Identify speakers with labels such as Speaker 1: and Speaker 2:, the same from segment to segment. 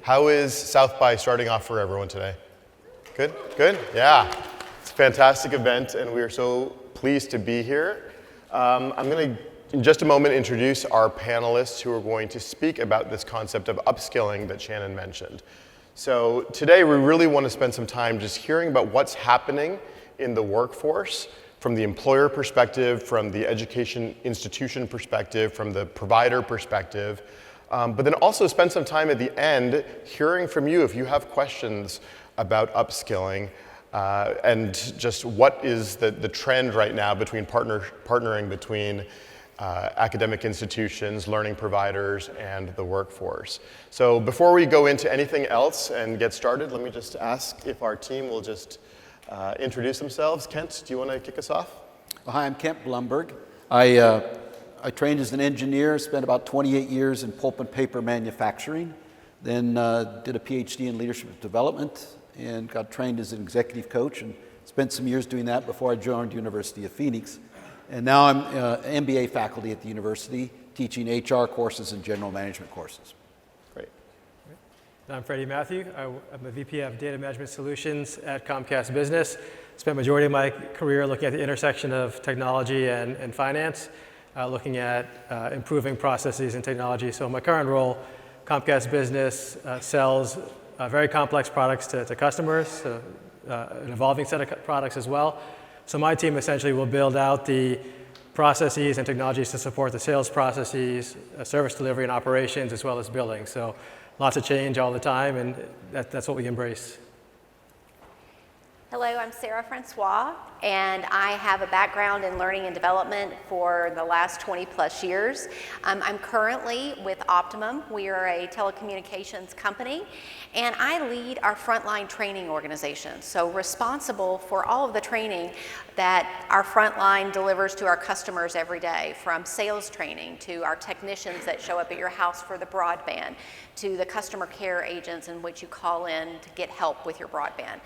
Speaker 1: How is South by starting off for everyone today? Good? Good? Yeah. It's a fantastic event, and we are so pleased to be here. I'm going to, in just a moment, introduce our panelists who are going to speak about this concept of upskilling that Shannon mentioned. So today, we really want to spend some time just hearing about what's happening in the workforce from the employer perspective, from the education institution perspective, from the provider perspective, but then also spend some time at the end hearing from you if you have questions about upskilling and just what is the trend right now between partnering between academic institutions, learning providers, and the workforce. So before we go into anything else and get started, let me just ask if our team will just introduce themselves. Kent, do you want to kick us off?
Speaker 2: Well, hi, I'm Kent Blumberg. I trained as an engineer, spent about 28 years in pulp and paper manufacturing, then did a PhD in leadership development and got trained as an executive coach and spent some years doing that before I joined University of Phoenix. And now I'm MBA faculty at the university, teaching HR courses and general management courses.
Speaker 1: Great.
Speaker 3: I'm Freddy Matthew. I'm a VP of Data Management Solutions at Comcast Business. Spent the majority of my career looking at the intersection of technology and finance, looking at improving processes and technology. So my current role, Comcast Business sells very complex products to customers, an evolving set of products as well. So my team essentially will build out the processes and technologies to support the sales processes, service delivery and operations, as well as billing. So lots of change all the time, and that's what we embrace.
Speaker 4: Hello, I'm Sara Francois, and I have a background in learning and development for the last 20 plus years. I'm currently with Optimum. We are a telecommunications company, and I lead our frontline training organization, so responsible for all of the training that our frontline delivers to our customers every day, from sales training to our technicians that show up at your house for the broadband, to the customer care agents in which you call in to get help with your broadband.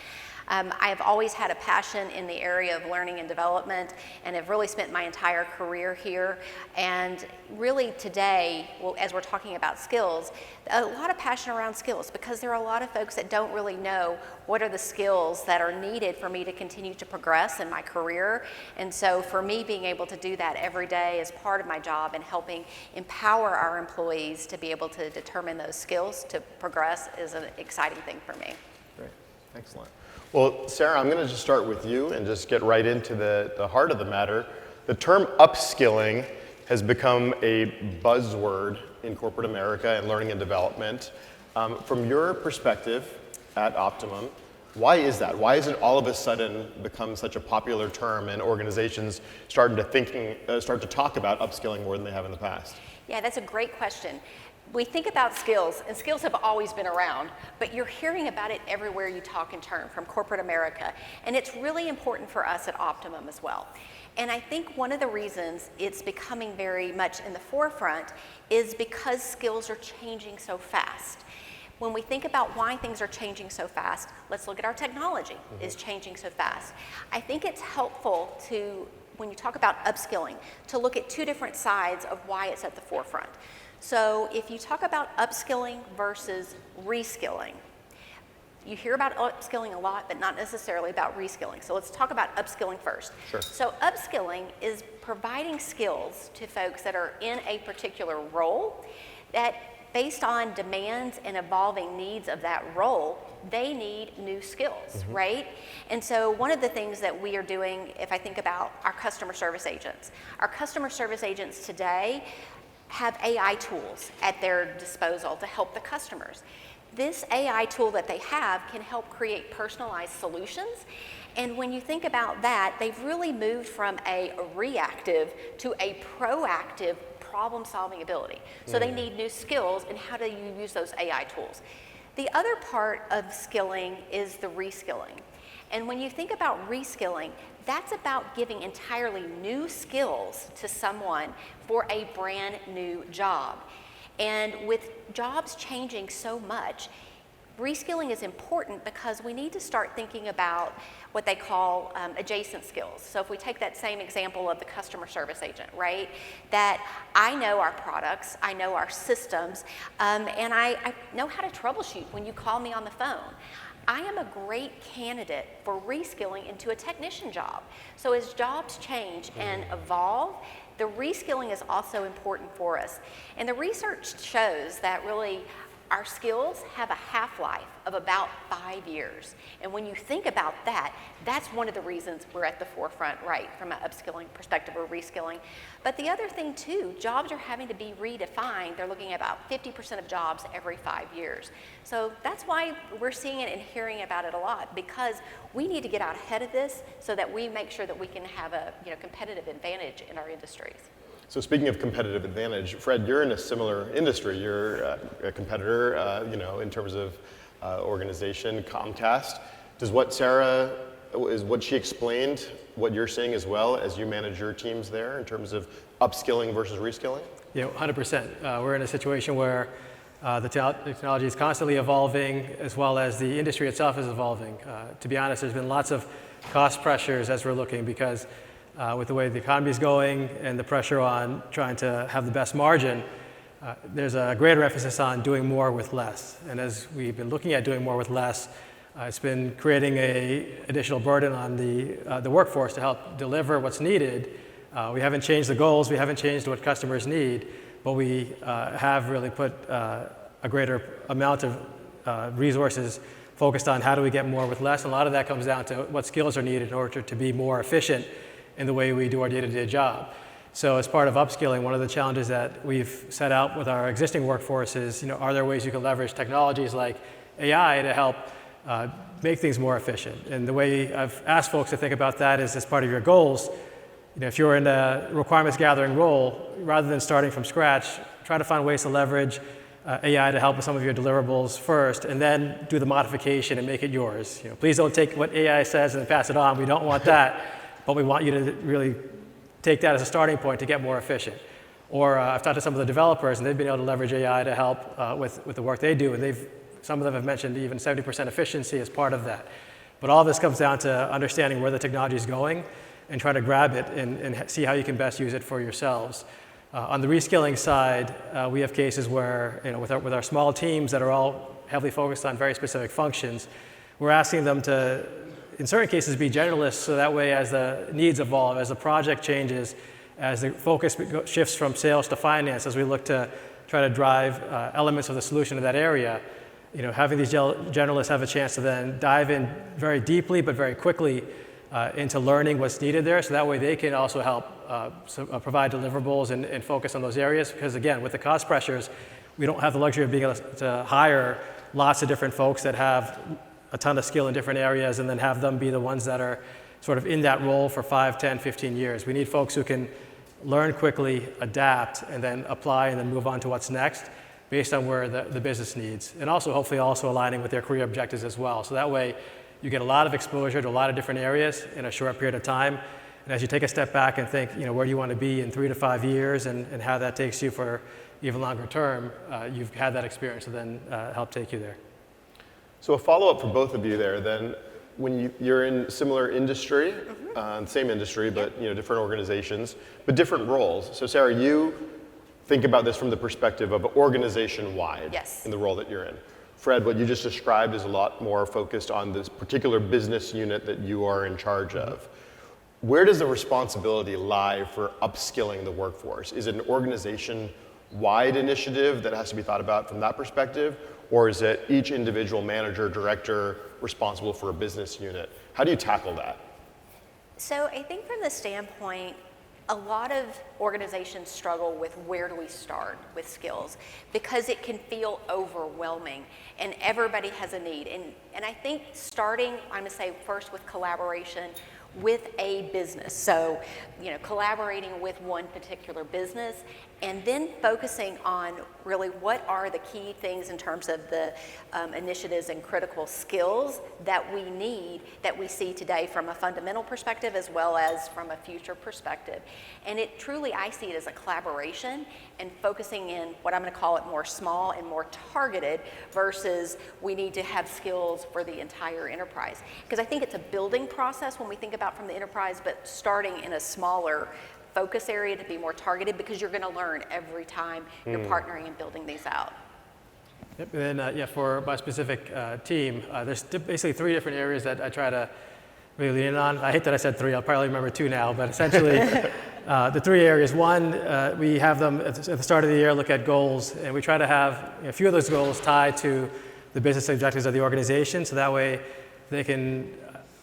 Speaker 4: I have always had a passion in the area of learning and development and have really spent my entire career here. And really today, well, as we're talking about skills, a lot of passion around skills because there are a lot of folks that don't really know what are the skills that are needed for me to continue to progress in my career. And so for me, being able to do that every day is part of my job and helping empower our employees to be able to determine those skills to progress is an exciting thing for me.
Speaker 1: Great, excellent. Well, Sara, I'm going to just start with you and just get right into the heart of the matter. The term upskilling has become a buzzword in corporate America and learning and development. From your perspective at Optimum, why is that? Why has it all of a sudden become such a popular term and organizations start to talk about upskilling more than they have in the past?
Speaker 4: Yeah, that's a great question. We think about skills, and skills have always been around, but you're hearing about it everywhere you talk and turn from corporate America, and it's really important for us at Optimum as well. And I think one of the reasons it's becoming very much in the forefront is because skills are changing so fast. When we think about why things are changing so fast, let's look at our technology is changing so fast. I think it's helpful to, when you talk about upskilling, to look at two different sides of why it's at the forefront. So if you talk about upskilling versus reskilling, you hear about upskilling a lot, but not necessarily about reskilling. So let's talk about upskilling first.
Speaker 1: Sure.
Speaker 4: So upskilling is providing skills to folks that are in a particular role that, based on demands and evolving needs of that role, they need new skills, right? And so one of the things that we are doing, if I think about our customer service agents today have AI tools at their disposal to help the customers. This AI tool that they have can help create personalized solutions. And when you think about that, they've really moved from a reactive to a proactive problem-solving ability. So they need new skills, and how do you use those AI tools? The other part of skilling is the reskilling. And when you think about reskilling, that's about giving entirely new skills to someone for a brand new job. And with jobs changing so much, reskilling is important because we need to start thinking about what they call adjacent skills. So if we take that same example of the customer service agent, right? That I know our products, I know our systems, and I know how to troubleshoot when you call me on the phone. I am a great candidate for reskilling into a technician job. So as jobs change and evolve, the reskilling is also important for us. And the research shows that really our skills have a half-life of about 5 years. And when you think about that, that's one of the reasons we're at the forefront, right, from an upskilling perspective or reskilling. But the other thing too, jobs are having to be redefined. They're looking at about 50% of jobs every 5 years. So that's why we're seeing it and hearing about it a lot, because we need to get out ahead of this so that we make sure that we can have a competitive advantage in our industries.
Speaker 1: So speaking of competitive advantage, Fred, you're in a similar industry. You're a competitor, in terms of organization, Comcast. Does what she explained, what you're seeing as well as you manage your teams there in terms of upskilling versus reskilling?
Speaker 3: Yeah, 100%. We're in a situation where the technology is constantly evolving, as well as the industry itself is evolving. To be honest, there's been lots of cost pressures as we're looking, because with the way the economy is going and the pressure on trying to have the best margin, there's a greater emphasis on doing more with less. And as we've been looking at doing more with less, it's been creating an additional burden on the workforce to help deliver what's needed. We haven't changed the goals, we haven't changed what customers need, but we have really put a greater amount of resources focused on how do we get more with less. And a lot of that comes down to what skills are needed in order to be more efficient in the way we do our day-to-day job. So as part of upskilling, one of the challenges that we've set out with our existing workforce is, are there ways you can leverage technologies like AI to help make things more efficient? And the way I've asked folks to think about that is, as part of your goals, if you're in a requirements gathering role, rather than starting from scratch, try to find ways to leverage AI to help with some of your deliverables first, and then do the modification and make it yours. Please don't take what AI says and pass it on. We don't want that. But we want you to really take that as a starting point to get more efficient. Or I've talked to some of the developers, and they've been able to leverage AI to help with the work they do, and some of them have mentioned even 70% efficiency as part of that. But all this comes down to understanding where the technology is going and trying to grab it and see how you can best use it for yourselves. On the reskilling side, we have cases where, with our small teams that are all heavily focused on very specific functions, we're asking them to, in certain cases, be generalists, so that way as the needs evolve, as the project changes, as the focus shifts from sales to finance, as we look to try to drive elements of the solution in that area, having these generalists have a chance to then dive in very deeply but very quickly into learning what's needed there, so that way they can also help provide deliverables and focus on those areas. Because again, with the cost pressures, we don't have the luxury of being able to hire lots of different folks that have a ton of skill in different areas and then have them be the ones that are sort of in that role for 5, 10, 15 years. We need folks who can learn quickly, adapt, and then apply and then move on to what's next based on where the business needs. And also hopefully also aligning with their career objectives as well. So that way you get a lot of exposure to a lot of different areas in a short period of time. And as you take a step back and think, where do you want to be in 3 to 5 years and how that takes you for even longer term, you've had that experience to then help take you there.
Speaker 1: So a follow-up for both of you there then, when you're in similar industry, same industry, but different organizations, but different roles. So Sara, you think about this from the perspective of organization-wide.
Speaker 4: Yes.
Speaker 1: In the role that you're in. Fred, what you just described is a lot more focused on this particular business unit that you are in charge of. Where does the responsibility lie for upskilling the workforce? Is it an organization-wide initiative that has to be thought about from that perspective? Or is it each individual manager, director responsible for a business unit? How do you tackle that?
Speaker 4: So I think from the standpoint, a lot of organizations struggle with where do we start with skills, because it can feel overwhelming and everybody has a need. And I think starting, I'm gonna say first with collaboration with a business. So, collaborating with one particular business and then focusing on really what are the key things in terms of the initiatives and critical skills that we need, that we see today from a fundamental perspective as well as from a future perspective. And it truly, I see it as a collaboration and focusing in what I'm going to call it more small and more targeted versus we need to have skills for the entire enterprise. Because I think it's a building process when we think about from the enterprise, but starting in a smaller focus area to be more targeted, because you're going to learn every time you're partnering and building these out.
Speaker 3: Yep. And then, for my specific team, there's basically 3 different areas that I try to really lean on. I hate that I said 3. I'll probably remember 2 now, but essentially the 3 areas. One, we have them at the start of the year look at goals, and we try to have a few of those goals tied to the business objectives of the organization, so that way they can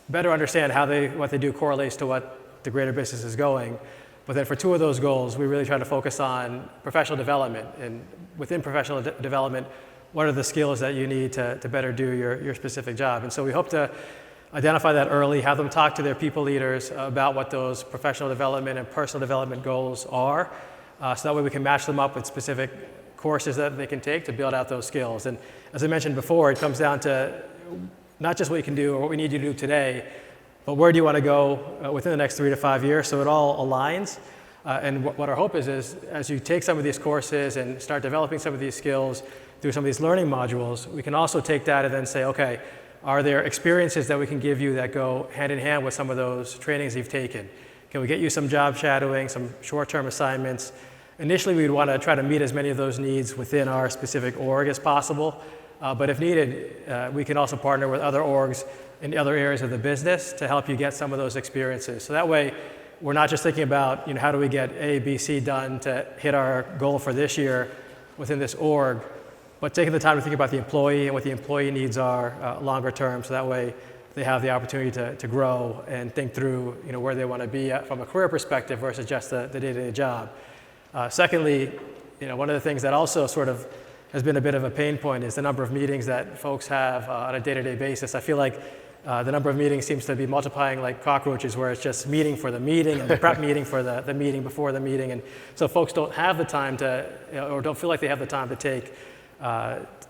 Speaker 3: better understand how what they do correlates to what the greater business is going. But then for 2 of those goals, we really try to focus on professional development. And within professional development, what are the skills that you need to better do your specific job? And so we hope to identify that early, have them talk to their people leaders about what those professional development and personal development goals are, so that way we can match them up with specific courses that they can take to build out those skills. And as I mentioned before, it comes down to not just what you can do or what we need you to do today, but where do you want to go within the next 3 to 5 years, so it all aligns. And what our hope is as you take some of these courses and start developing some of these skills through some of these learning modules, we can also take that and then say, okay, are there experiences that we can give you that go hand in hand with some of those trainings you've taken? Can we get you some job shadowing, some short-term assignments? Initially, we'd want to try to meet as many of those needs within our specific org as possible. But if needed, we can also partner with other orgs in other areas of the business to help you get some of those experiences. So that way, we're not just thinking about, how do we get A, B, C done to hit our goal for this year within this org, but taking the time to think about the employee and what the employee needs are longer term, so that way they have the opportunity to grow and think through, where they want to be from a career perspective versus just the day-to-day job. Secondly, one of the things that also sort of has been a bit of a pain point is the number of meetings that folks have on a day-to-day basis. I feel like the number of meetings seems to be multiplying like cockroaches, where it's just meeting for the meeting and the prep meeting for the meeting before the meeting. And so folks don't have the time to, or don't feel like they have the time to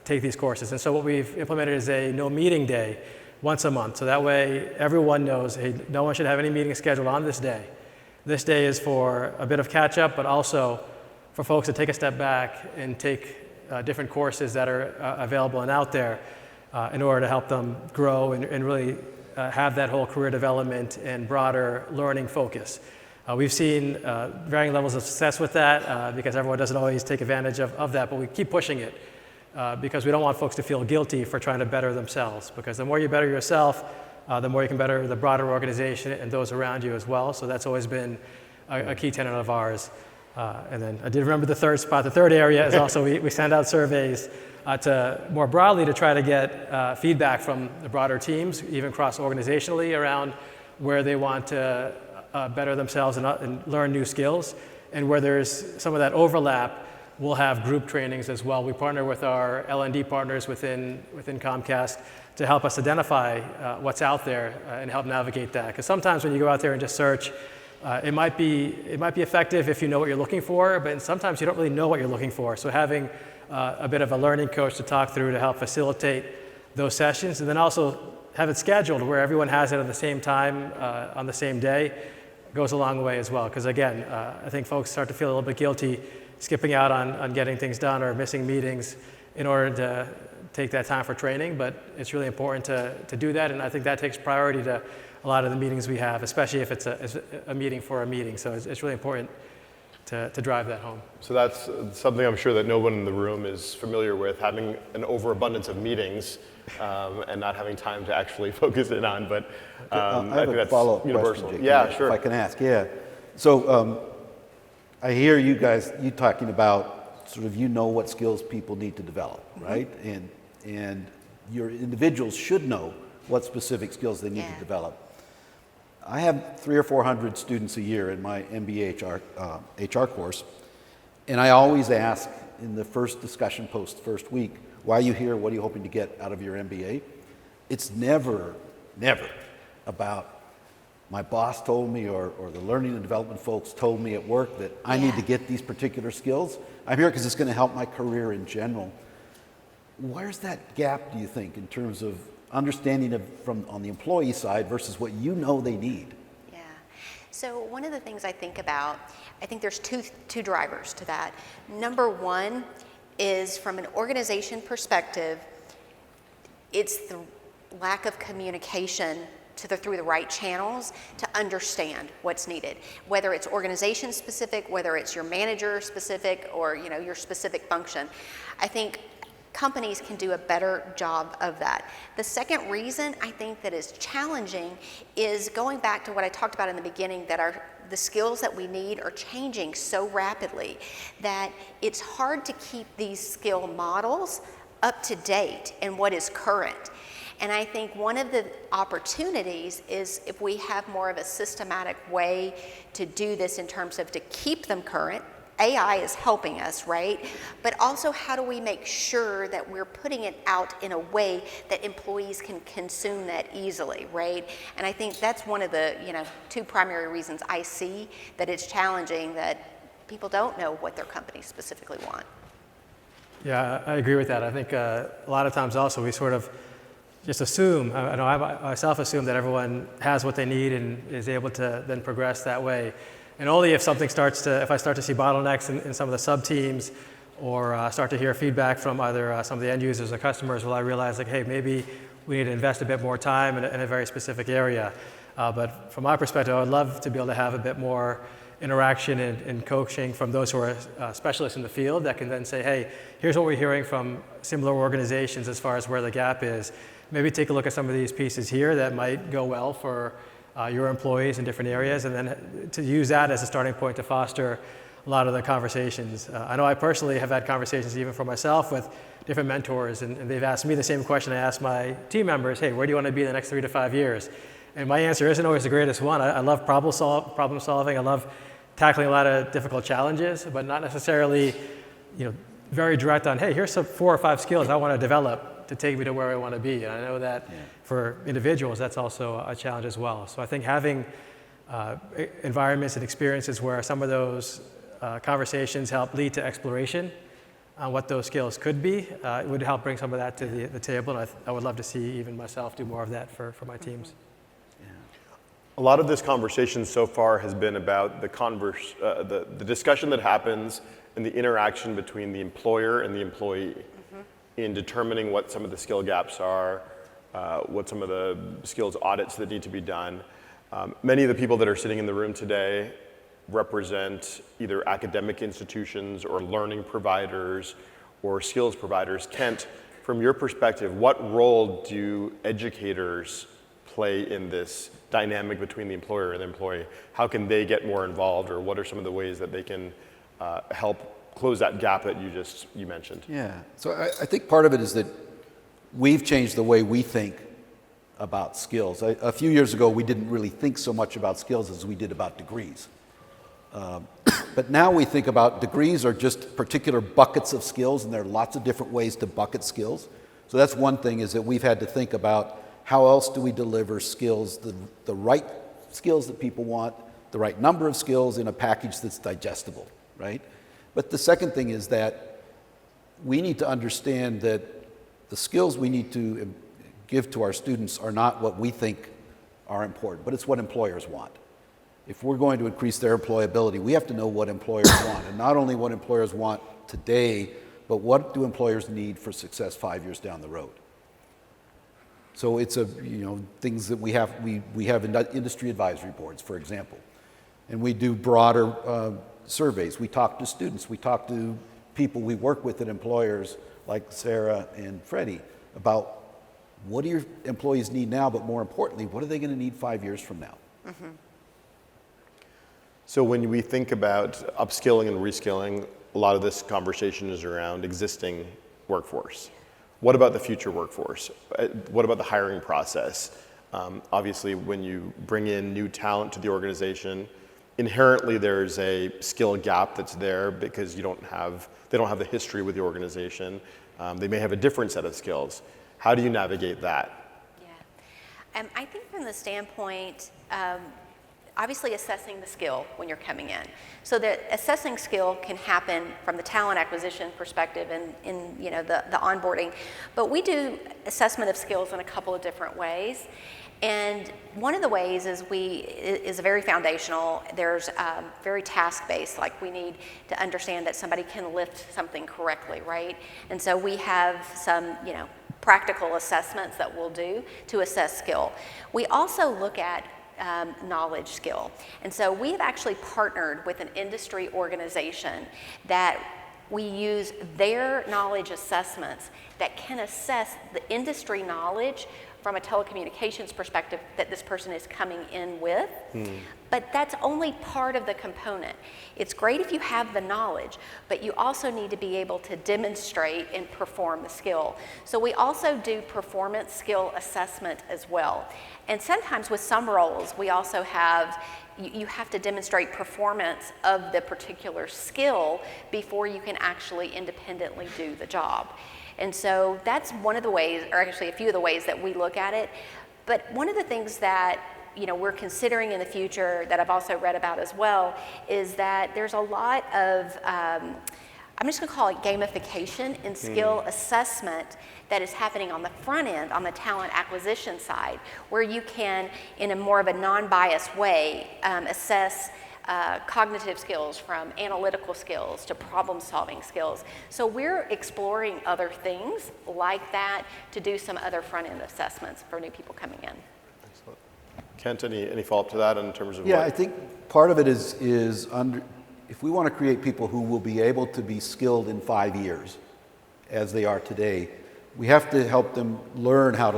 Speaker 3: take these courses. And so what we've implemented is a no meeting day once a month. So that way everyone knows, hey, no one should have any meetings scheduled on this day. This day is for a bit of catch up, but also for folks to take a step back and take different courses that are available and out there in order to help them grow and really have that whole career development and broader learning focus. We've seen varying levels of success with that because everyone doesn't always take advantage of that, but we keep pushing it because we don't want folks to feel guilty for trying to better themselves, because the more you better yourself, the more you can better the broader organization and those around you as well. So that's always been a key tenet of ours. And then I did remember the third spot. The third area is also we send out surveys to more broadly to try to get feedback from the broader teams, even cross-organizationally, around where they want to better themselves and learn new skills. And where there's some of that overlap, we'll have group trainings as well. We partner with our L&D partners within Comcast to help us identify what's out there and help navigate that. Because sometimes when you go out there and just search, it might be effective if you know what you're looking for, but sometimes you don't really know what you're looking for. So having a bit of a learning coach to talk through to help facilitate those sessions, and then also have it scheduled where everyone has it at the same time on the same day, goes a long way as well. Because again, I think folks start to feel a little bit guilty skipping out on getting things done or missing meetings in order to take that time for training, but it's really important to do that, and I think that takes priority to a lot of the meetings we have, especially if it's a meeting for a meeting. So it's really important to drive that home.
Speaker 1: So that's something I'm sure that no one in the room is familiar with, having an overabundance of meetings and not having time to actually focus in on, but I think that's universal.
Speaker 2: Question,
Speaker 1: yeah, sure.
Speaker 2: If I can ask, yeah. So I hear you talking about sort of what skills people need to develop, right? And your individuals should know what specific skills they need to develop. I have 300 or 400 students a year in my MBA HR course, and I always ask in the first discussion post, first week, why are you here? What are you hoping to get out of your MBA? It's never about my boss told me or the learning and development folks told me at work that I need to get these particular skills. I'm here because it's going to help my career in general. Where's that gap, do you think, in terms of understanding from on the employee side versus what you know they need?
Speaker 4: Yeah. So one of the things I think about, I think there's two drivers to that. Number one is from an organization perspective, it's the lack of communication through the right channels to understand what's needed, whether it's organization specific, whether it's your manager specific, or your specific function. I think companies can do a better job of that. The second reason I think that is challenging is going back to what I talked about in the beginning, that the skills that we need are changing so rapidly that it's hard to keep these skill models up to date in what is current. And I think one of the opportunities is if we have more of a systematic way to do this in terms of to keep them current. AI is helping us, right? But also, how do we make sure that we're putting it out in a way that employees can consume that easily, right? And I think that's one of the, two primary reasons I see that it's challenging, that people don't know what their companies specifically want.
Speaker 3: Yeah, I agree with that. I think a lot of times also we sort of just assume, I know I myself assume that everyone has what they need and is able to then progress that way. And only if something if I start to see bottlenecks in some of the sub-teams, or start to hear feedback from either some of the end users or customers, will I realize, like, hey, maybe we need to invest a bit more time in a very specific area. But from my perspective, I would love to be able to have a bit more interaction and coaching from those who are specialists in the field that can then say, hey, here's what we're hearing from similar organizations as far as where the gap is. Maybe take a look at some of these pieces here that might go well for your employees in different areas, and then to use that as a starting point to foster a lot of the conversations. I know I personally have had conversations even for myself with different mentors, and they've asked me the same question I asked my team members, hey, where do you want to be in the next 3 to 5 years? And my answer isn't always the greatest one. I love problem solving. I love tackling a lot of difficult challenges, but not necessarily very direct on, hey, here's some 4 or 5 skills I want to develop to take me to where I want to be. And I know that for individuals, that's also a challenge as well. So I think having environments and experiences where some of those conversations help lead to exploration on what those skills could be, it would help bring some of that to the table. And I would love to see even myself do more of that for my teams.
Speaker 1: A lot of this conversation so far has been about the discussion that happens and the interaction between the employer and the employee in determining what some of the skill gaps are, what some of the skills audits that need to be done. Many of the people that are sitting in the room today represent either academic institutions or learning providers or skills providers. Kent, from your perspective, what role do educators play in this dynamic between the employer and the employee? How can they get more involved, or what are some of the ways that they can help close that gap that you mentioned?
Speaker 2: Yeah, so I think part of it is that we've changed the way we think about skills. A few years ago, we didn't really think so much about skills as we did about degrees. But now we think about degrees are just particular buckets of skills, and there are lots of different ways to bucket skills. So that's one thing, is that we've had to think about how else do we deliver skills, the right skills that people want, the right number of skills in a package that's digestible, right? But the second thing is that we need to understand that the skills we need to give to our students are not what we think are important, but it's what employers want. If we're going to increase their employability, we have to know what employers want, and not only what employers want today, but what do employers need for success 5 years down the road. So it's things that we have industry advisory boards, for example, and we do broader surveys. We talk to students, we talk to people we work with at employers like Sara and Freddy about what do your employees need now, but more importantly, what are they going to need 5 years from now? Mm-hmm.
Speaker 1: So when we think about upskilling and reskilling, a lot of this conversation is around existing workforce. What about the future workforce? What about the hiring process? Obviously, when you bring in new talent to the organization, inherently there's a skill gap that's there because they don't have the history with the organization. They may have a different set of skills. How do you navigate that?
Speaker 4: Yeah, I think from the standpoint, obviously assessing the skill when you're coming in. So that assessing skill can happen from the talent acquisition perspective and in you know, the onboarding. But we do assessment of skills in a couple of different ways. And one of the ways is very foundational. There's very task-based, like we need to understand that somebody can lift something correctly, right? And so we have some, you know, practical assessments that we'll do to assess skill. We also look at knowledge skill. And so we have actually partnered with an industry organization that we use their knowledge assessments that can assess the industry knowledge from a telecommunications perspective that this person is coming in with. But that's only part of the component. It's great if you have the knowledge, but you also need to be able to demonstrate and perform the skill. So we also do performance skill assessment as well. And sometimes with some roles, we also have, you have to demonstrate performance of the particular skill before you can actually independently do the job. And so that's one of the ways, or actually a few of the ways that we look at it. But one of the things that we're considering in the future that I've also read about as well is that there's a lot of, I'm just going to call it gamification in skill assessment that is happening on the front end, on the talent acquisition side, where you can, in a more of a non-biased way, assess cognitive skills from analytical skills to problem-solving skills. So we're exploring other things like that to do some other front-end assessments for new people coming in.
Speaker 1: Excellent. Kent, any follow-up to that in terms of
Speaker 2: Yeah, I think part of it is if we want to create people who will be able to be skilled in 5 years, as they are today, we have to help them learn, how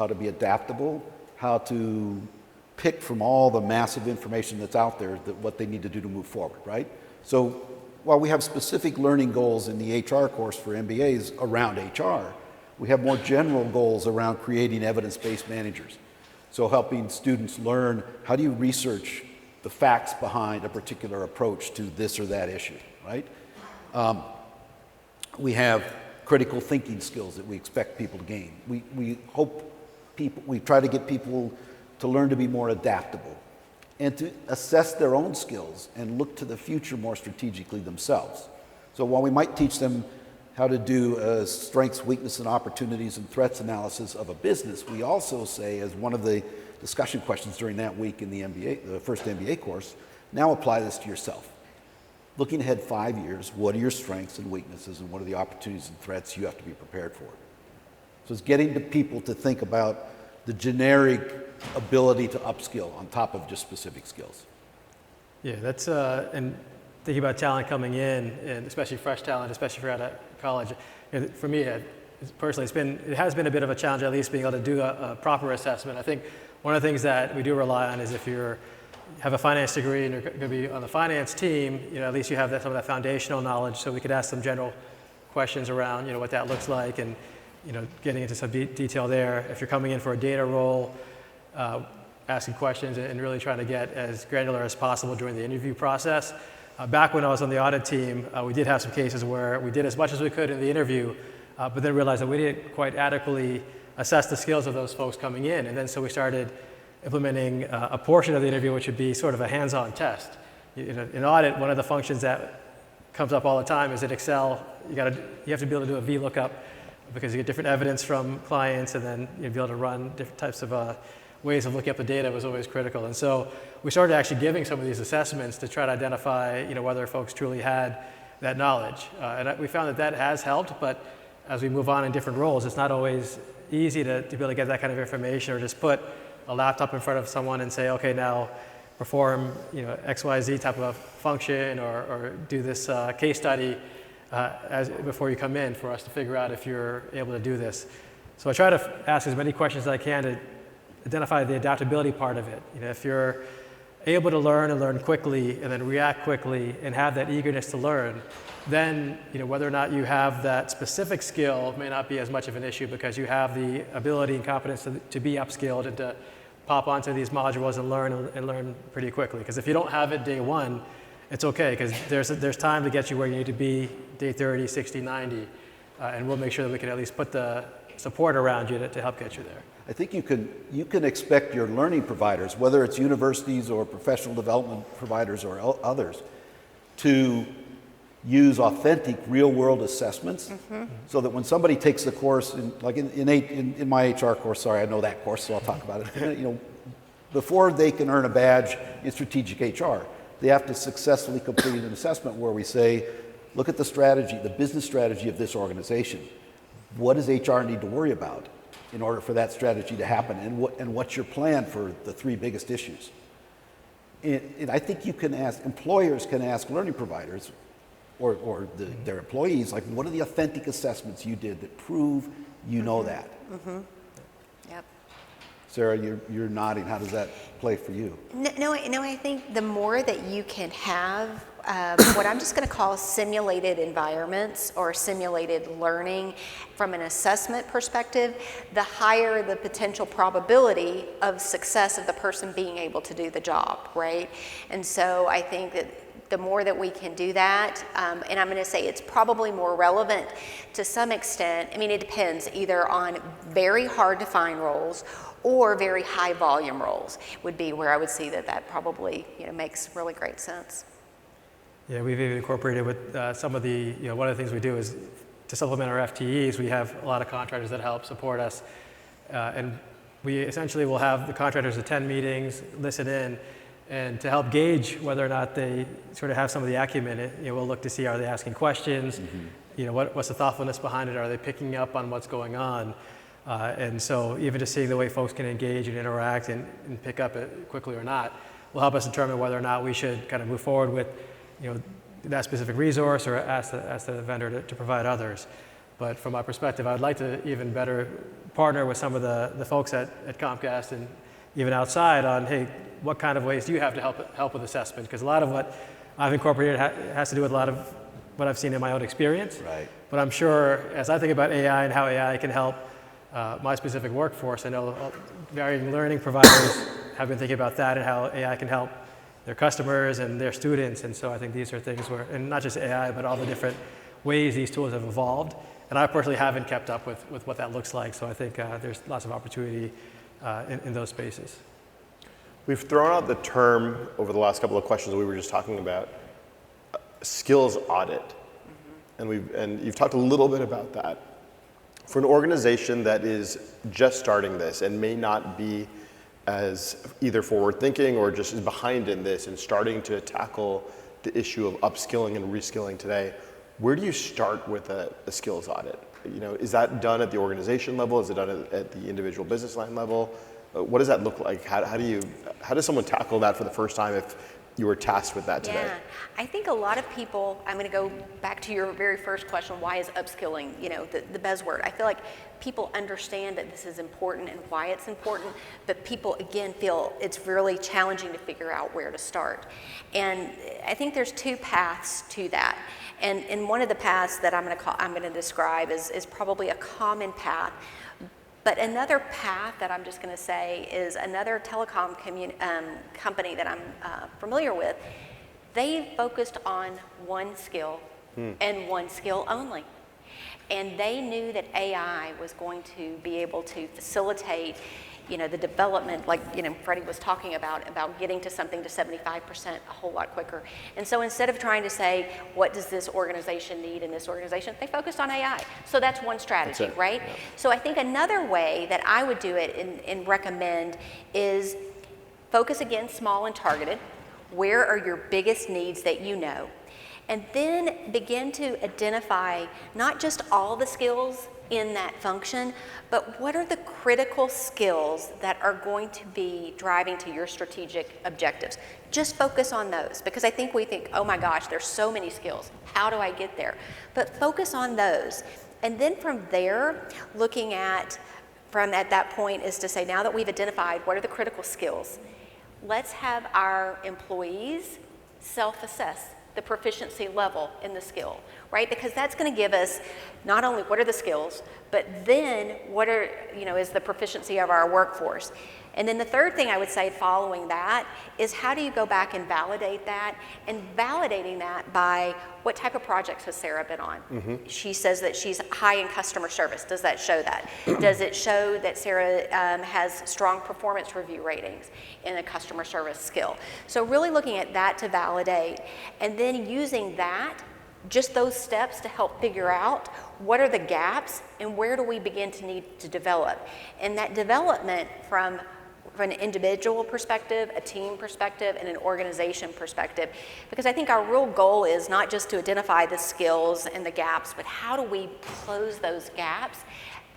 Speaker 2: to be adaptable, how to pick from all the massive information that's out there, what they need to do to move forward, right? So while we have specific learning goals in the HR course for MBAs around HR, we have more general goals around creating evidence-based managers. So helping students learn, how do you research the facts behind a particular approach to this or that issue, right? We have critical thinking skills that we expect people to gain. We try to get people to learn to be more adaptable and to assess their own skills and look to the future more strategically themselves. So while we might teach them how to do a strengths, weakness, and opportunities and threats analysis of a business, we also say, as one of the discussion questions during that week in the MBA, the first MBA course, now apply this to yourself. Looking ahead 5 years, what are your strengths and weaknesses and what are the opportunities and threats you have to be prepared for? So it's getting the people to think about the generic ability to upskill on top of just specific skills. Yeah,
Speaker 3: that's, and thinking about talent coming in, and especially fresh talent, especially if you're out of college, for me, personally, it has been a bit of a challenge, at least being able to do a proper assessment. I think one of the things that we do rely on is if you have a finance degree and you're going to be on the finance team, at least you have some of that foundational knowledge, so we could ask some general questions around, what that looks like, and getting into some detail there. If you're coming in for a data role, asking questions and really trying to get as granular as possible during the interview process. Back when I was on the audit team, we did have some cases where we did as much as we could in the interview, but then realized that we didn't quite adequately assess the skills of those folks coming in. And then so we started implementing a portion of the interview, which would be sort of a hands-on test. In audit, one of the functions that comes up all the time is in Excel, you have to be able to do a VLOOKUP because you get different evidence from clients, and then you'll be able to run different types of ways of looking up the data was always critical. And so we started actually giving some of these assessments to try to identify whether folks truly had that knowledge. And we found that has helped, but as we move on in different roles, it's not always easy to be able to get that kind of information or just put a laptop in front of someone and say, okay, now perform XYZ type of function or do this case study before you come in for us to figure out if you're able to do this. So I try to ask as many questions as I can to identify the adaptability part of it. If you're able to learn and learn quickly and then react quickly and have that eagerness to learn, then whether or not you have that specific skill may not be as much of an issue because you have the ability and competence to be upskilled and to pop onto these modules and learn pretty quickly. Because if you don't have it day one, it's okay, because there's time to get you where you need to be day 30, 60, 90, and we'll make sure that we can at least put the support around you to help get you there.
Speaker 2: I think you can expect your learning providers, whether it's universities or professional development providers or others, to use authentic real-world assessments, so that when somebody takes the course, in my HR course, sorry, I know that course, so I'll talk about it. Before they can earn a badge in strategic HR, they have to successfully complete an assessment where we say, look at the strategy, the business strategy of this organization. What does HR need to worry about in order for that strategy to happen, and what's your plan for the 3 biggest issues? And I think employers can ask learning providers or their employees, like, what are the authentic assessments you did that prove you know that?
Speaker 4: Yep.
Speaker 2: Sarah, you're nodding. How does that play for you?
Speaker 4: No, I think the more that you can have what I'm just going to call simulated environments or simulated learning from an assessment perspective, the higher the potential probability of success of the person being able to do the job, right? And so I think that the more that we can do that, and I'm going to say it's probably more relevant to some extent. I mean, it depends either on very hard to find roles or very high volume roles would be where I would see that probably makes really great sense.
Speaker 3: Yeah, we've even incorporated with some of the, one of the things we do is to supplement our FTEs, we have a lot of contractors that help support us. And we essentially will have the contractors attend meetings, listen in, and to help gauge whether or not they sort of have some of the acumen, we'll look to see, are they asking questions? What's the thoughtfulness behind it? Are they picking up on what's going on? And so even just seeing the way folks can engage and interact and pick up it quickly or not will help us determine whether or not we should kind of move forward with that specific resource or ask the vendor to provide others. But from my perspective, I'd like to even better partner with some of the folks at Comcast and even outside on, hey, what kind of ways do you have to help with assessment? Because a lot of what I've incorporated has to do with a lot of what I've seen in my own experience.
Speaker 2: Right.
Speaker 3: But I'm sure as I think about AI and how AI can help my specific workforce, I know varying learning providers have been thinking about that and how AI can help their customers and their students. And so I think these are things where, and not just AI, but all the different ways these tools have evolved. And I personally haven't kept up with what that looks like. So I think there's lots of opportunity in those spaces.
Speaker 1: We've thrown out the term over the last couple of questions that we were just talking about, skills audit. And you've talked a little bit about that. For an organization that is just starting this and may not be as either forward thinking or just is behind in this and starting to tackle the issue of upskilling and reskilling today, where do you start with a skills audit? Is that done at the organization level? Is it done at the individual business line level? What does that look like? How does someone tackle that for the first time if you were tasked with that today?
Speaker 4: Yeah, I think a lot of people, I'm going to go back to your very first question, why is upskilling, the buzzword? I feel like people understand that this is important and why it's important, but people, again, feel it's really challenging to figure out where to start. And I think there's 2 paths to that. And one of the paths that I'm going to describe is probably a common path. But another path that I'm just going to say is another telecom company that I'm familiar with. They focused on one skill and one skill only. And they knew that AI was going to be able to facilitate the development, like Freddy was talking about getting to something to 75% a whole lot quicker. And so instead of trying to say, what does this organization need in this organization, they focused on AI. So that's one strategy, right? Yeah. So I think another way that I would do it and recommend is focus again small and targeted. Where are your biggest needs that you know? And then begin to identify not just all the skills in that function, but what are the critical skills that are going to be driving to your strategic objectives? Just focus on those, because I think we think, oh my gosh, there's so many skills. How do I get there? But focus on those. And then from there, looking at that point is to say, now that we've identified what are the critical skills, let's have our employees self-assess the proficiency level in the skill, right? Because that's going to give us not only what are the skills, But then what are, is the proficiency of our workforce? And then the third thing I would say following that is how do you go back and validate that? And validating that by what type of projects has Sara been on? She says that she's high in customer service. Does that show that? Does it show that Sara has strong performance review ratings in a customer service skill? So really looking at that to validate, and then using that, just those steps to help figure out what are the gaps and where do we begin to need to develop. And that development from an individual perspective, a team perspective, and an organization perspective. Because I think our real goal is not just to identify the skills and the gaps, but how do we close those gaps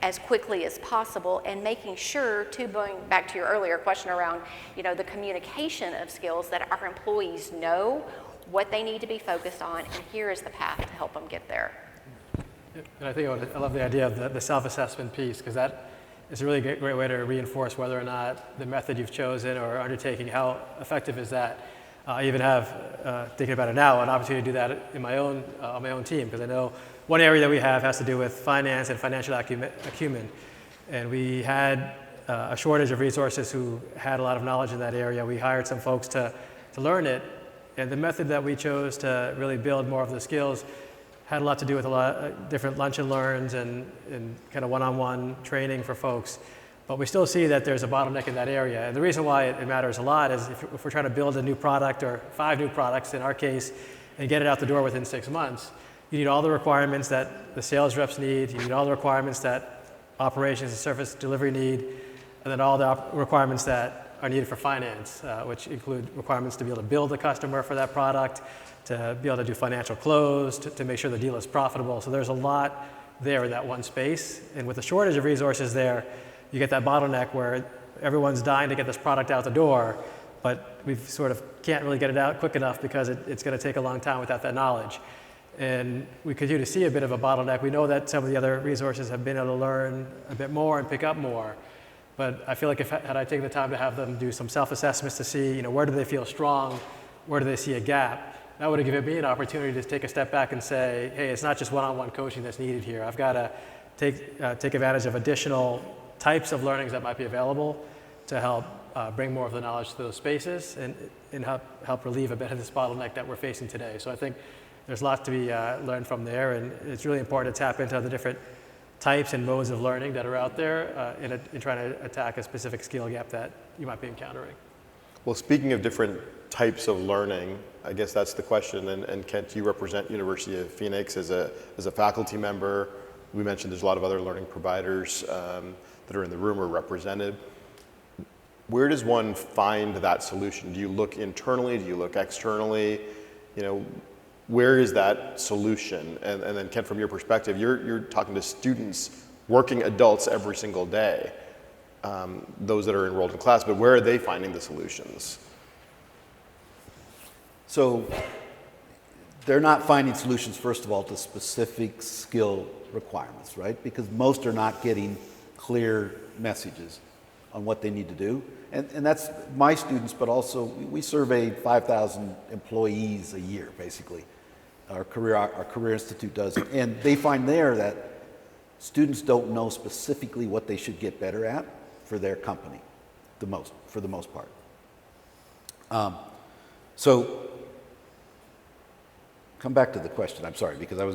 Speaker 4: as quickly as possible, and making sure, to going back to your earlier question around, the communication of skills, that our employees know what they need to be focused on, and here is the path to help them get there.
Speaker 3: And I think I love the idea of the self-assessment piece, because that is a really great way to reinforce whether or not the method you've chosen or undertaking, how effective is that. I even have, thinking about it now, an opportunity to do that in my own, on my own team, because I know one area that we have has to do with finance and financial acumen. And we had a shortage of resources who had a lot of knowledge in that area. We hired some folks to learn it. And the method that we chose to really build more of the skills had a lot to do with a lot of different lunch and learns and kind of one-on-one training for folks. But we still see that there's a bottleneck in that area. And the reason why it matters a lot is if we're trying to build a new product, or 5 new products in our case, and get it out the door within 6 months, you need all the requirements that the sales reps need, you need all the requirements that operations and service delivery need, and then all the requirements that are needed for finance, which include requirements to be able to build a customer for that product, to be able to do financial close, to make sure the deal is profitable. So there's a lot there in that one space. And with the shortage of resources there, you get that bottleneck where everyone's dying to get this product out the door, but we sort of can't really get it out quick enough because it's going to take a long time without that knowledge. And we continue to see a bit of a bottleneck. We know that some of the other resources have been able to learn a bit more and pick up more. But I feel like had I taken the time to have them do some self-assessments to see, where do they feel strong, where do they see a gap, that would have given me an opportunity to take a step back and say, hey, it's not just one-on-one coaching that's needed here. I've got to take advantage of additional types of learnings that might be available to help bring more of the knowledge to those spaces and help relieve a bit of this bottleneck that we're facing today. So I think there's lots to be learned from there, and it's really important to tap into the different types and modes of learning that are out there in trying to attack a specific skill gap that you might be encountering.
Speaker 1: Well, speaking of different types of learning, I guess that's the question. And Kent, you represent University of Phoenix as a faculty member. We mentioned there's a lot of other learning providers that are in the room or represented. Where does one find that solution? Do you look internally? Do you look externally? Where is that solution? And then Kent, from your perspective, you're talking to students, working adults every single day, those that are enrolled in class, but where are they finding the solutions?
Speaker 2: So they're not finding solutions, first of all, to specific skill requirements, right? Because most are not getting clear messages on what they need to do. And that's my students, but also we survey 5,000 employees a year, basically. Our career institute does. And they find there that students don't know specifically what they should get better at for their company, for the most part. So come back to the question. I'm sorry, because I was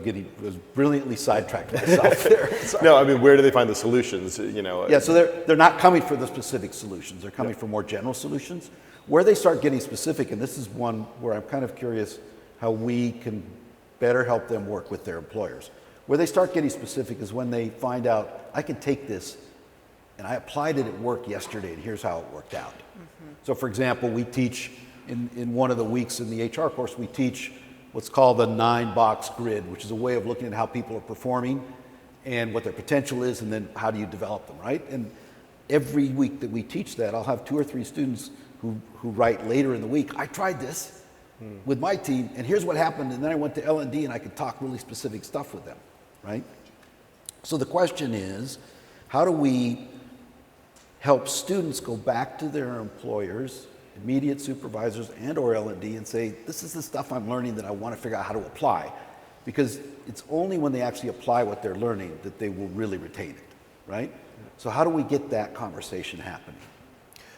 Speaker 2: brilliantly sidetracked myself there.
Speaker 1: No, I mean, where do they find the solutions?
Speaker 2: Yeah, so they're not coming for the specific solutions. They're coming for more general solutions. Where they start getting specific, and this is one where I'm kind of curious how we can better help them work with their employers. Where they start getting specific is when they find out, I can take this, and I applied it at work yesterday, and here's how it worked out. Mm-hmm. So for example, we teach, in one of the weeks in the HR course, we teach what's called the 9-box grid, which is a way of looking at how people are performing and what their potential is, and then how do you develop them, right? And every week that we teach that, I'll have 2 or 3 students who write later in the week, I tried this with my team, and here's what happened, and then I went to L&D and I could talk really specific stuff with them, right? So the question is, how do we help students go back to their employers, immediate supervisors and or L&D, and say, this is the stuff I'm learning that I want to figure out how to apply. because it's only when they actually apply what they're learning that they will really retain it, right? So how do we get that conversation happening?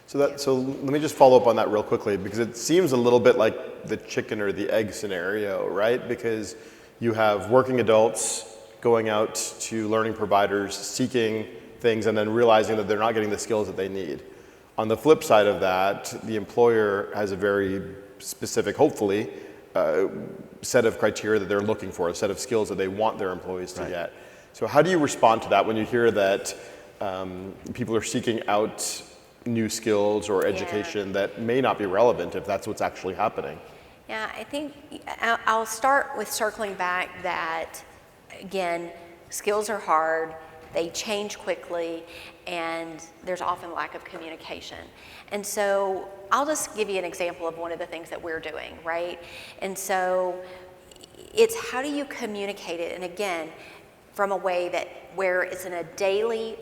Speaker 1: So let me just follow up on that real quickly, because it seems a little bit like the chicken or the egg scenario, right? Because you have working adults going out to learning providers, seeking things, and then realizing that they're not getting the skills that they need. On the flip side of that, the employer has a very specific, hopefully, set of criteria that they're looking for, a set of skills that they want their employees to get. So how do you respond to that when you hear that people are seeking out new skills or education that may not be relevant if that's what's actually happening?
Speaker 4: Yeah, I think I'll start with circling back that, again, skills are hard, they change quickly, and there's often lack of communication. And so I'll just give you an example of one of the things that we're doing, right? And so it's how do you communicate it? And again, from a way that where it's in a daily,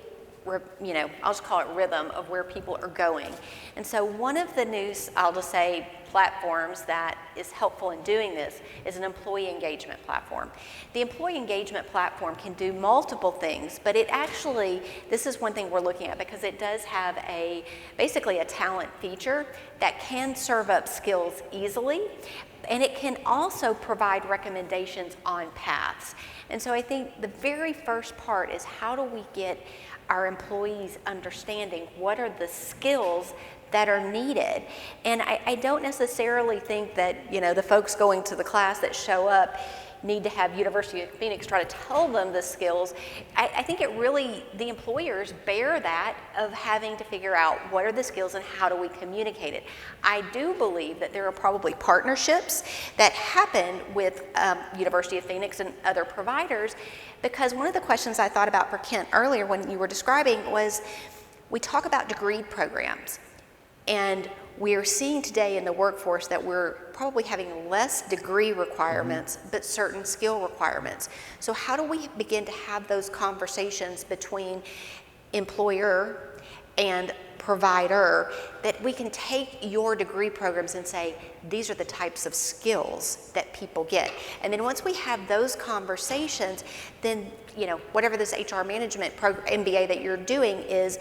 Speaker 4: I'll just call it rhythm of where people are going. And so one of the new, I'll just say, platforms that is helpful in doing this is an employee engagement platform. The employee engagement platform can do multiple things, but it actually, this is one thing we're looking at because it does have basically a talent feature that can serve up skills easily, and it can also provide recommendations on paths. And so I think the very first part is how do we get our employees understanding what are the skills that are needed. And I don't necessarily think that, the folks going to the class that show up need to have University of Phoenix try to tell them the skills. I think it really, the employers bear that of having to figure out what are the skills and how do we communicate it. I do believe that there are probably partnerships that happen with University of Phoenix and other providers, because one of the questions I thought about for Kent earlier when you were describing was, we talk about degree programs. And we are seeing today in the workforce that we're probably having less degree requirements, but certain skill requirements. So how do we begin to have those conversations between employer and provider that we can take your degree programs and say, these are the types of skills that people get. And then once we have those conversations, then, whatever this HR management MBA that you're doing is,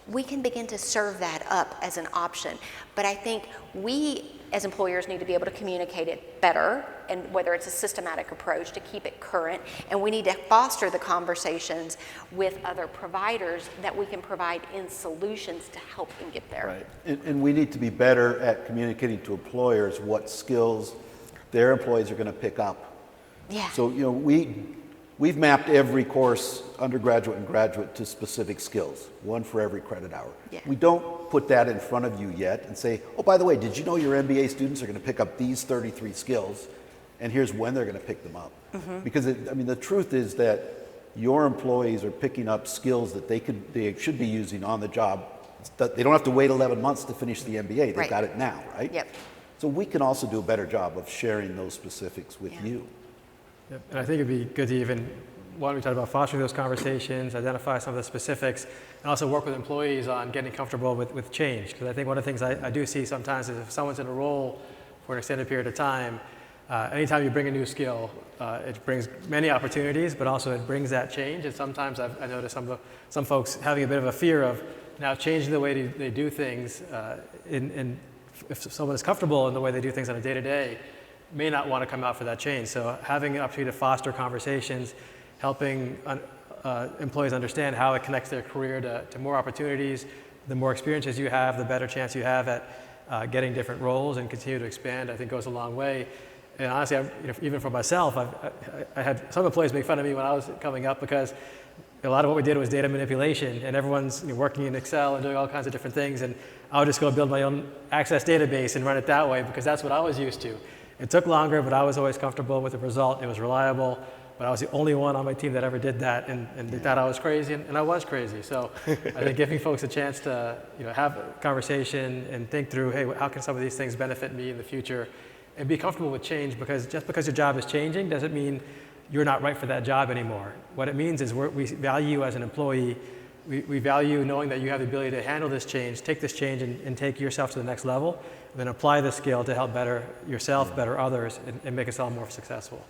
Speaker 4: we can begin to serve that up as an option. But I think we as employers need to be able to communicate it better, and whether it's a systematic approach to keep it current, and we need to foster the conversations with other providers that we can provide in solutions to help them get there.
Speaker 2: Right, and we need to be better at communicating to employers what skills their employees are going to pick up.
Speaker 4: Yeah.
Speaker 2: So, we've mapped every course, undergraduate and graduate, to specific skills, one for every credit hour.
Speaker 4: Yeah.
Speaker 2: We don't put that in front of you yet and say, oh, by the way, did you know your MBA students are going to pick up these 33 skills, and here's when they're going to pick them up? Mm-hmm. Because, the truth is that your employees are picking up skills that they should be using on the job. They don't have to wait 11 months to finish the MBA. They've got it now, right?
Speaker 4: Yep.
Speaker 2: So we can also do a better job of sharing those specifics with you.
Speaker 3: Yep. And I think it'd be good to even, one, we talked about fostering those conversations, identify some of the specifics, and also work with employees on getting comfortable with change. Because I think one of the things I do see sometimes is if someone's in a role for an extended period of time, anytime you bring a new skill, it brings many opportunities, but also it brings that change. And sometimes I notice some folks having a bit of a fear of now changing the way they do things. If someone is comfortable in the way they do things on a day-to-day, may not want to come out for that change. So having an opportunity to foster conversations, helping employees understand how it connects their career to more opportunities. The more experiences you have, the better chance you have at getting different roles and continue to expand, I think goes a long way. And honestly, even for myself, I had some employees make fun of me when I was coming up because a lot of what we did was data manipulation, and everyone's working in Excel and doing all kinds of different things, and I would just go build my own Access database and run it that way because that's what I was used to. It took longer, but I was always comfortable with the result. It was reliable, but I was the only one on my team that ever did that, and they thought I was crazy, and I was crazy. So I think giving folks a chance to have a conversation and think through, hey, how can some of these things benefit me in the future, and be comfortable with change, because just because your job is changing doesn't mean you're not right for that job anymore. What it means is we value you as an employee. We value knowing that you have the ability to handle this change, take this change, and take yourself to the next level. then apply the skill to help better yourself, better others, and make us all more successful.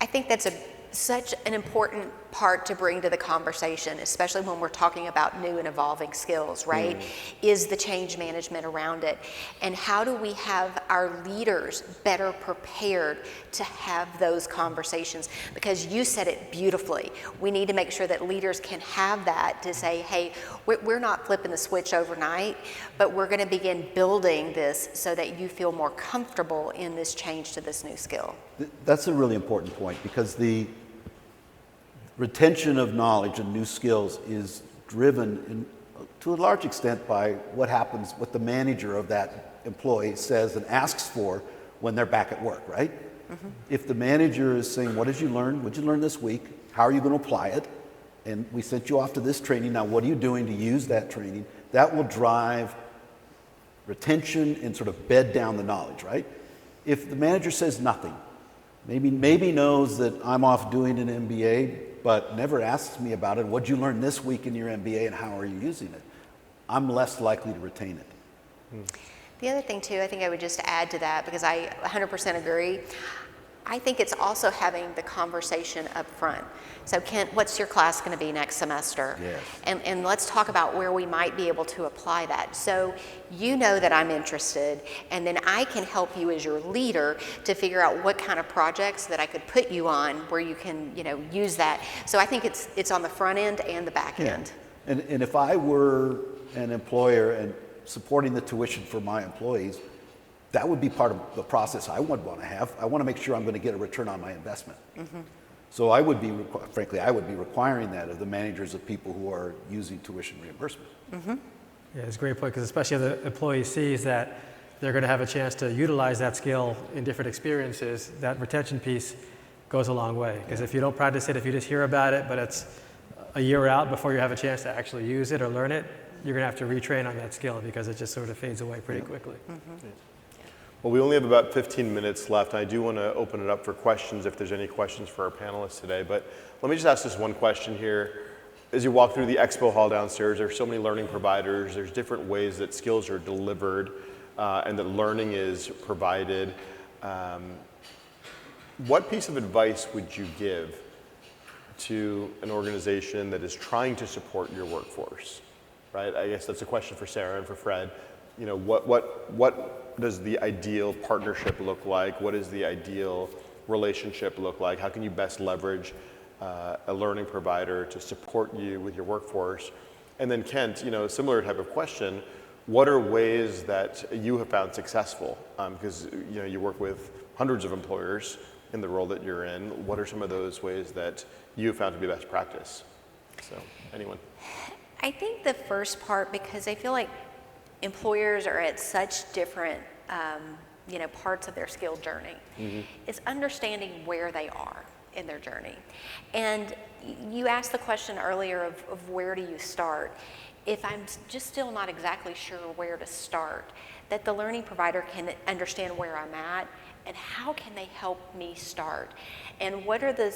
Speaker 4: I think that's such an important part to bring to the conversation, especially when we're talking about new and evolving skills, right? Is the change management around it. And how do we have our leaders better prepared to have those conversations? Because you said it beautifully. We need to make sure that leaders can have that to say, hey, we're not flipping the switch overnight, but we're going to begin building this so that you feel more comfortable in this change to this new skill.
Speaker 2: That's a really important point, because the retention of knowledge and new skills is driven to a large extent by what happens, what the manager of that employee says and asks for when they're back at work, right? If the manager is saying, what did you learn? What did you learn this week? How are you going to apply it? And we sent you off to this training. Now, what are you doing to use that training? That will drive retention and sort of bed down the knowledge, right? If the manager says nothing, maybe knows that I'm off doing an MBA, but never asks me about it. What'd you learn this week in your MBA and how are you using it? I'm less likely to retain it.
Speaker 4: The other thing too, I think I would just add to that, because I 100% agree. I think it's also having the conversation up front. So Kent, what's your class going to be next semester?
Speaker 2: Yes.
Speaker 4: And let's talk about where we might be able to apply that. So you know that I'm interested, and then I can help you as your leader to figure out what kind of projects that I could put you on where you can, use that. So I think it's on the front end and the back end.
Speaker 2: And if I were an employer and supporting the tuition for my employees, that would be part of the process I would want to have. I want to make sure I'm going to get a return on my investment. So I would be, frankly, I would be requiring that of the managers of people who are using tuition reimbursement.
Speaker 3: Yeah, it's a great point, because especially if the employee sees that they're going to have a chance to utilize that skill in different experiences, that retention piece goes a long way. Because if you don't practice it, if you just hear about it, but it's a year out before you have a chance to actually use it or learn it, you're going to have to retrain on that skill, because it just sort of fades away pretty quickly.
Speaker 1: Well, we only have about 15 minutes left. I do want to open it up for questions if there's any questions for our panelists today. But let me just ask this one question here. As you walk through the expo hall downstairs, there's so many learning providers. There's different ways that skills are delivered and that learning is provided. What piece of advice would you give to an organization that is trying to support your workforce? Right? I guess that's a question for Sara and for Fred. What does the ideal partnership look like? What does the ideal relationship look like? How can you best leverage a learning provider to support you with your workforce? And then Kent, similar type of question, what are ways that you have found successful? Because you work with hundreds of employers in the role that you're in. What are some of those ways that you have found to be best practice? So, anyone?
Speaker 4: I think the first part, because I feel like employers are at such different parts of their skill journey, is understanding where they are in their journey. And you asked the question earlier of where do you start. If I'm just still not exactly sure where to start, that the learning provider can understand where I'm at and how can they help me start, and what are the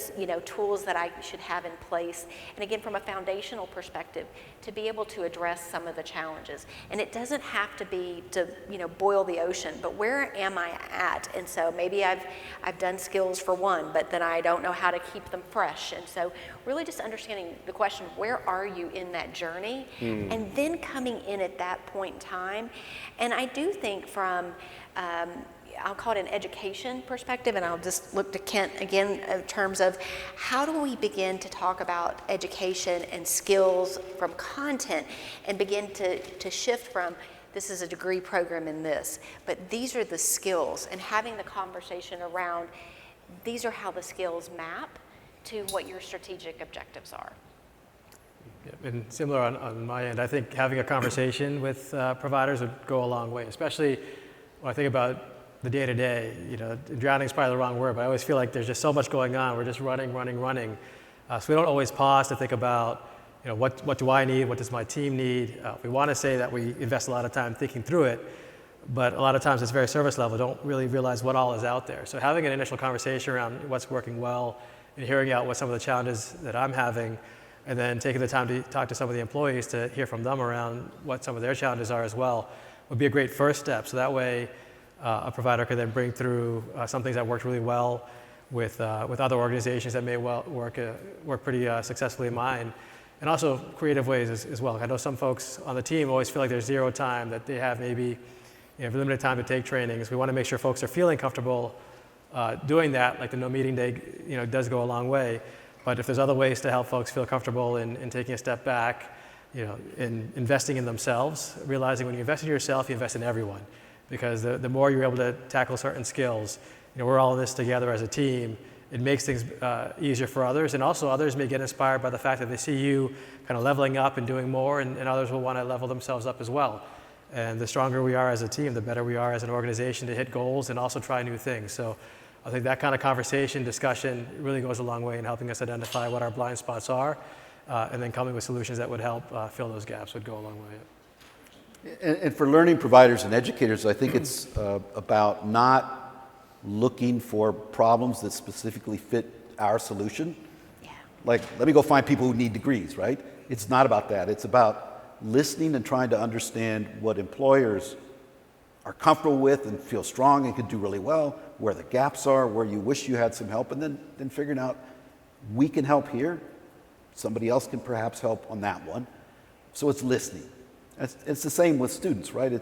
Speaker 4: tools that I should have in place, and again from a foundational perspective to be able to address some of the challenges. And it doesn't have to be to boil the ocean, but where am I at? And so maybe I've done skills for one, but then I don't know how to keep them fresh. And so really just understanding the question, where are you in that journey, and then coming in at that point in time. And I do think from I'll call it an education perspective, and I'll just look to Kent again in terms of how do we begin to talk about education and skills from content and begin to shift from this is a degree program in this, but these are the skills, and having the conversation around these are how the skills map to what your strategic objectives are.
Speaker 3: Yeah, and similar on my end, I think having a conversation with providers would go a long way, especially when I think about the day-to-day. Drowning is probably the wrong word, but I always feel like there's just so much going on. We're just running. So we don't always pause to think about, what do I need? What does my team need? We want to say that we invest a lot of time thinking through it, but a lot of times it's very service level. Don't really realize what all is out there. So having an initial conversation around what's working well and hearing out what some of the challenges that I'm having, and then taking the time to talk to some of the employees to hear from them around what some of their challenges are as well, would be a great first step. So that way, a provider could then bring through some things that worked really well with other organizations that may work pretty successfully in mine, and also creative ways as well. I know some folks on the team always feel like there's zero time, that they have maybe limited time to take trainings. We want to make sure folks are feeling comfortable doing that, like the no meeting day does go a long way. But if there's other ways to help folks feel comfortable in taking a step back, in investing in themselves, realizing when you invest in yourself, you invest in everyone. Because the more you're able to tackle certain skills, we're all in this together as a team, it makes things easier for others. And also others may get inspired by the fact that they see you kind of leveling up and doing more, and others will want to level themselves up as well. And the stronger we are as a team, the better we are as an organization to hit goals and also try new things. So I think that kind of conversation, discussion really goes a long way in helping us identify what our blind spots are, and then coming with solutions that would help fill those gaps would go a long way.
Speaker 2: And for learning providers and educators, I think it's about not looking for problems that specifically fit our solution.
Speaker 4: Yeah.
Speaker 2: Like, let me go find people who need degrees, right? It's not about that. It's about listening and trying to understand what employers are comfortable with and feel strong and can do really well, where the gaps are, where you wish you had some help, and then figuring out, we can help here, somebody else can perhaps help on that one. So it's listening. It's the same with students, right?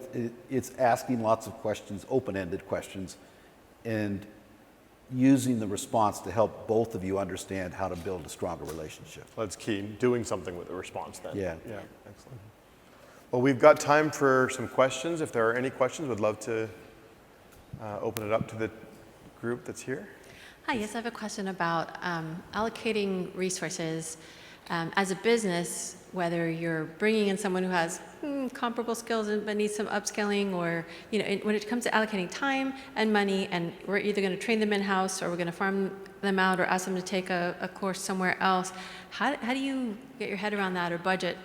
Speaker 2: It's asking lots of questions, open-ended questions, and using the response to help both of you understand how to build a stronger relationship.
Speaker 1: That's key, doing something with the response then.
Speaker 2: Yeah.
Speaker 1: Yeah, excellent. Well, we've got time for some questions. If there are any questions, we'd love to open it up to the group that's here.
Speaker 5: Hi, yes, I have a question about allocating resources as a business, whether you're bringing in someone who has comparable skills but needs some upskilling, or when it comes to allocating time and money, and we're either going to train them in-house or we're going to farm them out or ask them to take a course somewhere else. How do you get your head around that or budget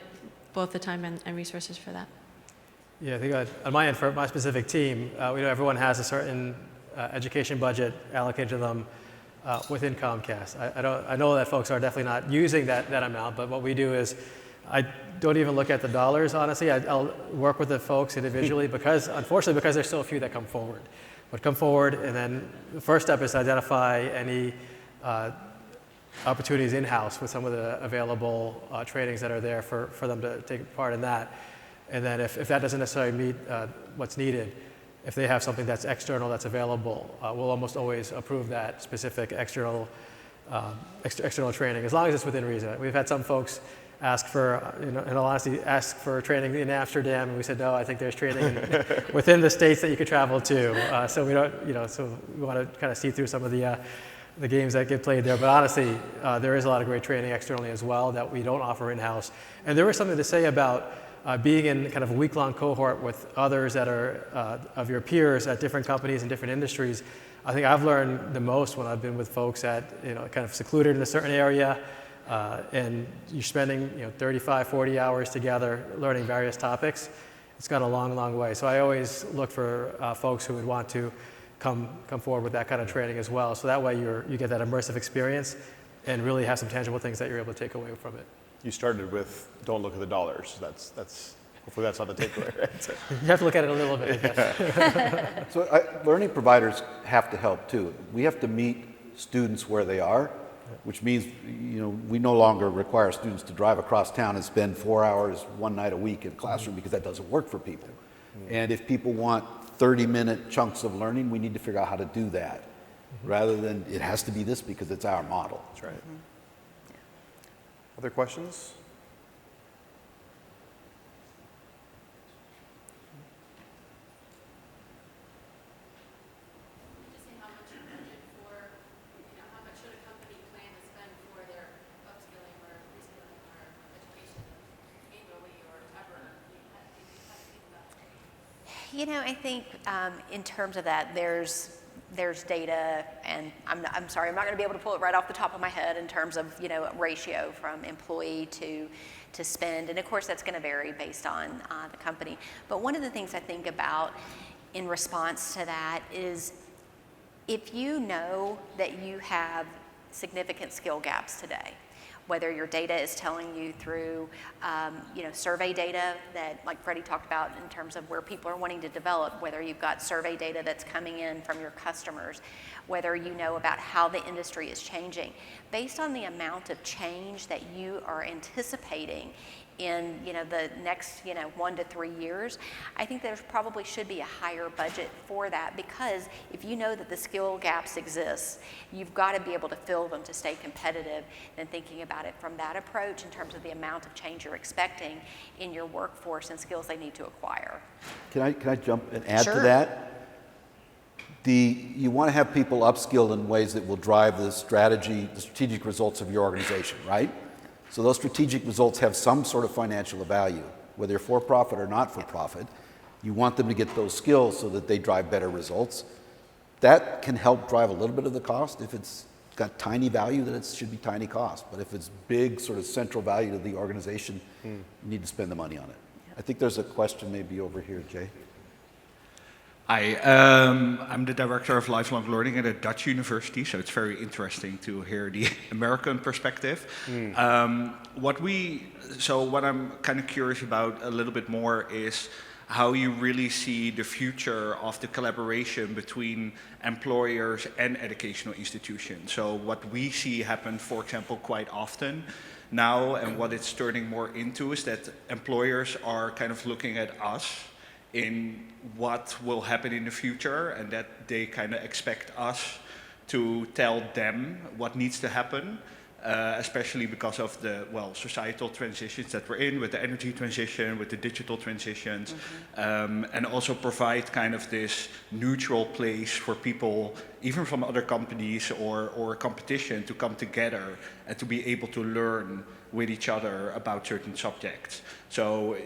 Speaker 5: both the time and resources for that?
Speaker 3: Yeah, I think on my end, for my specific team, we know everyone has a certain education budget allocated to them within Comcast. I know that folks are definitely not using that amount, but what we do is I don't even look at the dollars, honestly. I'll work with the folks individually unfortunately, because there's so few that come forward. But come forward, and then the first step is to identify any opportunities in-house with some of the available trainings that are there for them to take part in that. And then if that doesn't necessarily meet what's needed, if they have something that's external that's available, we'll almost always approve that specific external training, as long as it's within reason. We've had some folks ask for, in all honesty, ask for training in Amsterdam, and we said, no, I think there's training within the states that you could travel to. So we don't, so we want to kind of see through some of the games that get played there. But honestly, there is a lot of great training externally as well that we don't offer in-house. And there was something to say about being in kind of a week-long cohort with others that are of your peers at different companies and different industries. I think I've learned the most when I've been with folks that, kind of secluded in a certain area, and you're spending 35, 40 hours together learning various topics. It's gone a long, long way. So I always look for folks who would want to come forward with that kind of training as well. So that way you get that immersive experience and really have some tangible things that you're able to take away from it.
Speaker 1: You started with don't look at the dollars. That's hopefully that's not the takeaway, right?
Speaker 3: You have to look at it a little bit, I guess.
Speaker 2: So learning providers have to help too. We have to meet students where they are, which means we no longer require students to drive across town and spend 4 hours one night a week in a classroom, because that doesn't work for people. And if people want 30-minute chunks of learning, we need to figure out how to do that, rather than it has to be this because it's our model.
Speaker 1: That's right. Other questions?
Speaker 4: I think in terms of that, there's data, and I'm sorry, I'm not going to be able to pull it right off the top of my head in terms of ratio from employee to spend, and of course that's going to vary based on the company. But one of the things I think about in response to that is, if you know that you have significant skill gaps today, whether your data is telling you through, survey data that, like Freddie talked about in terms of where people are wanting to develop, whether you've got survey data that's coming in from your customers, whether you know about how the industry is changing. Based on the amount of change that you are anticipating in the next 1 to 3 years, I think there probably should be a higher budget for that, because if you know that the skill gaps exist, you've got to be able to fill them to stay competitive, and thinking about it from that approach in terms of the amount of change you're expecting in your workforce and skills they need to acquire.
Speaker 2: Can I jump and add
Speaker 4: Sure.
Speaker 2: to that? You want to have people upskilled in ways that will drive the strategic results of your organization, right? So those strategic results have some sort of financial value, whether you're for-profit or not for-profit. You want them to get those skills so that they drive better results. That can help drive a little bit of the cost. If it's got tiny value, then it should be tiny cost. But if it's big sort of central value to the organization, you need to spend the money on it. I think there's a question maybe over here, Jay.
Speaker 6: Hi, I'm the director of lifelong learning at a Dutch university, so it's very interesting to hear the American perspective. What I'm kind of curious about a little bit more is how you really see the future of the collaboration between employers and educational institutions. So what we see happen, for example, quite often now, and what it's turning more into, is that employers are kind of looking at us in what will happen in the future, and that they kind of expect us to tell them what needs to happen, especially because of the, societal transitions that we're in, with the energy transition, with the digital transitions, and also provide kind of this neutral place for people, even from other companies or competition, to come together and to be able to learn with each other about certain subjects. So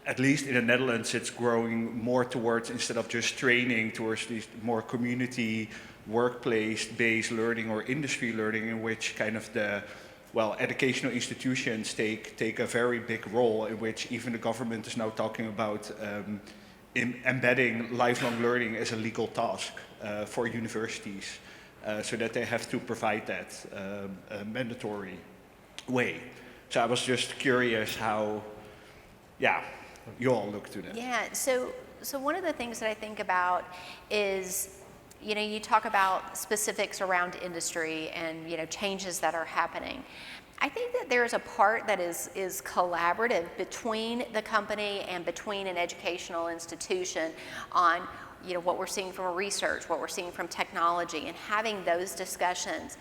Speaker 6: at least in the Netherlands, it's growing more towards, instead of just training, towards these more community, workplace-based learning or industry learning, in which kind of the, educational institutions take a very big role, in which even the government is now talking about embedding lifelong learning as a legal task for universities, so that they have to provide that mandatory way. So I was just curious how, you all look to that.
Speaker 4: Yeah, so one of the things that I think about is, you talk about specifics around industry and, changes that are happening. I think that there's a part that is collaborative between the company and between an educational institution on, what we're seeing from research, what we're seeing from technology, and having those discussions.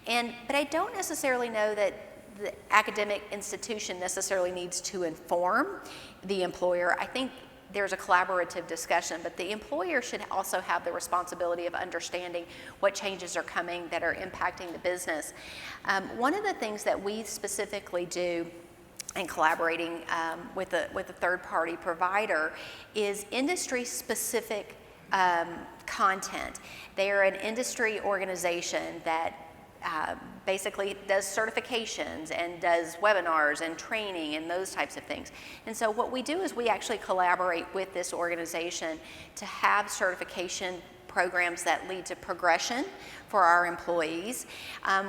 Speaker 4: But I don't necessarily know that the academic institution necessarily needs to inform the employer. I think there's a collaborative discussion, but the employer should also have the responsibility of understanding what changes are coming that are impacting the business. One of the things that we specifically do in collaborating with a third-party provider is industry-specific content. They are an industry organization that basically does certifications and does webinars and training and those types of things. And so what we do is we actually collaborate with this organization to have certification programs that lead to progression for our employees.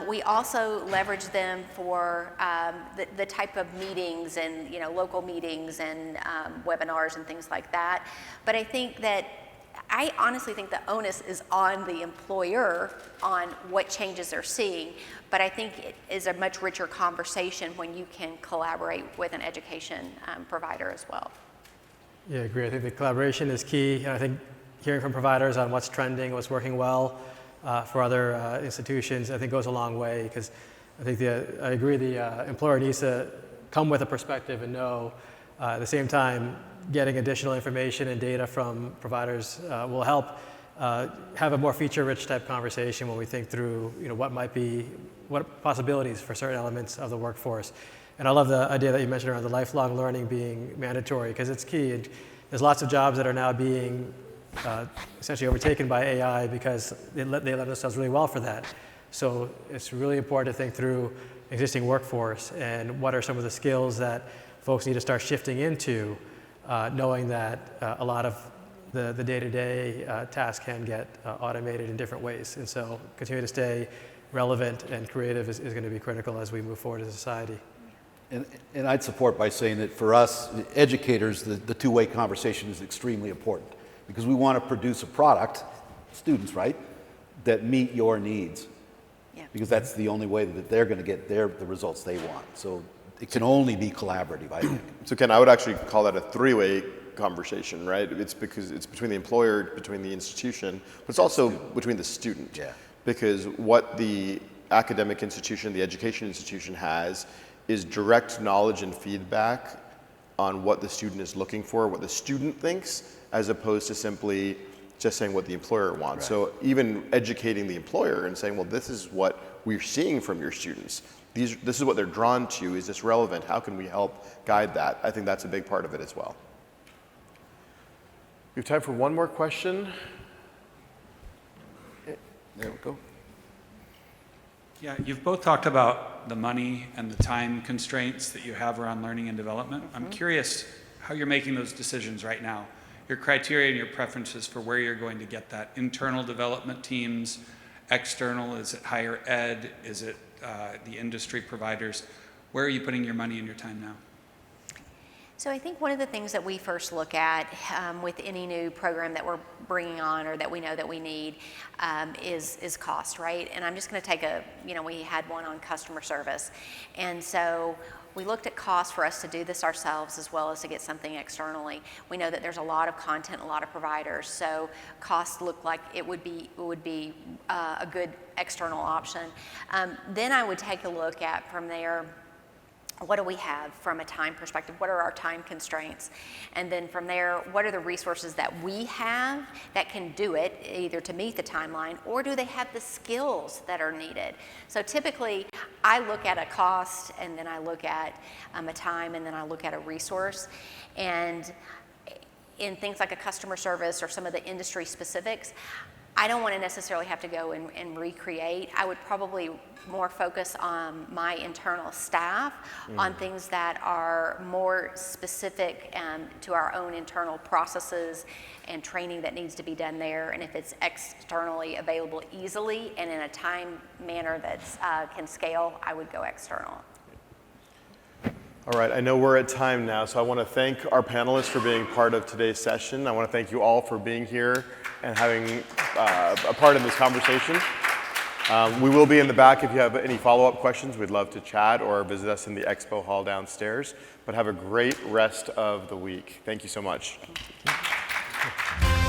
Speaker 4: We also leverage them for the type of meetings and local meetings and webinars and things like that. But I honestly think the onus is on the employer on what changes they're seeing, but I think it is a much richer conversation when you can collaborate with an education provider as well.
Speaker 3: Yeah, I agree. I think the collaboration is key. And I think hearing from providers on what's trending, what's working well for other institutions, I think goes a long way, because I think I agree the employer needs to come with a perspective and know at the same time getting additional information and data from providers will help have a more feature-rich type conversation when we think through what possibilities for certain elements of the workforce. And I love the idea that you mentioned around the lifelong learning being mandatory, because it's key. And there's lots of jobs that are now being essentially overtaken by AI because they lend themselves really well for that. So it's really important to think through existing workforce and what are some of the skills that folks need to start shifting into, knowing that a lot of the day-to-day tasks can get automated in different ways. And so continue to stay relevant and creative is going to be critical as we move forward as a society.
Speaker 2: And I'd support by saying that for us, educators, the two-way conversation is extremely important because we want to produce a product, students, right, that meet your needs.
Speaker 4: Yeah.
Speaker 2: Because that's the only way that they're going to get the results they want. So it can only be collaborative, I think.
Speaker 1: So Ken, I would actually call that a three-way conversation, right? It's because it's between the employer, between the institution, but it's also between the student.
Speaker 2: Yeah.
Speaker 1: Because what the academic institution, the education institution has is direct knowledge and feedback on what the student is looking for, what the student thinks, as opposed to simply just saying what the employer wants. Right. So even educating the employer and saying, well, this is what we're seeing from your students. This is what they're drawn to. Is this relevant? How can we help guide that? I think that's a big part of it as well. We have time for one more question.
Speaker 2: There we go.
Speaker 7: Yeah, you've both talked about the money and the time constraints that you have around learning and development. I'm curious how you're making those decisions right now. Your criteria and your preferences for where you're going to get that. Internal development teams, external, is it higher ed, is it the industry providers? Where are you putting your money and your time now?
Speaker 4: So I think one of the things that we first look at with any new program that we're bringing on or that we know that we need is cost, right? And I'm just going to take we had one on customer service. And so we looked at cost for us to do this ourselves as well as to get something externally. We know that there's a lot of content, a lot of providers, so cost looked like it would be a good external option. Then I would take a look at from there, what do we have from a time perspective? What are our time constraints? And then from there, what are the resources that we have that can do it, either to meet the timeline, or do they have the skills that are needed? So typically, I look at a cost, and then I look at a time, and then I look at a resource. And in things like a customer service or some of the industry specifics, I don't want to necessarily have to go and recreate. I would probably more focus on my internal staff on things that are more specific to our own internal processes and training that needs to be done there. And if it's externally available easily and in a time manner that can scale, I would go external.
Speaker 1: All right, I know we're at time now, so I want to thank our panelists for being part of today's session. I want to thank you all for being here and having a part in this conversation. We will be in the back if you have any follow-up questions. We'd love to chat or visit us in the expo hall downstairs. But have a great rest of the week. Thank you so much.
Speaker 4: Thank you.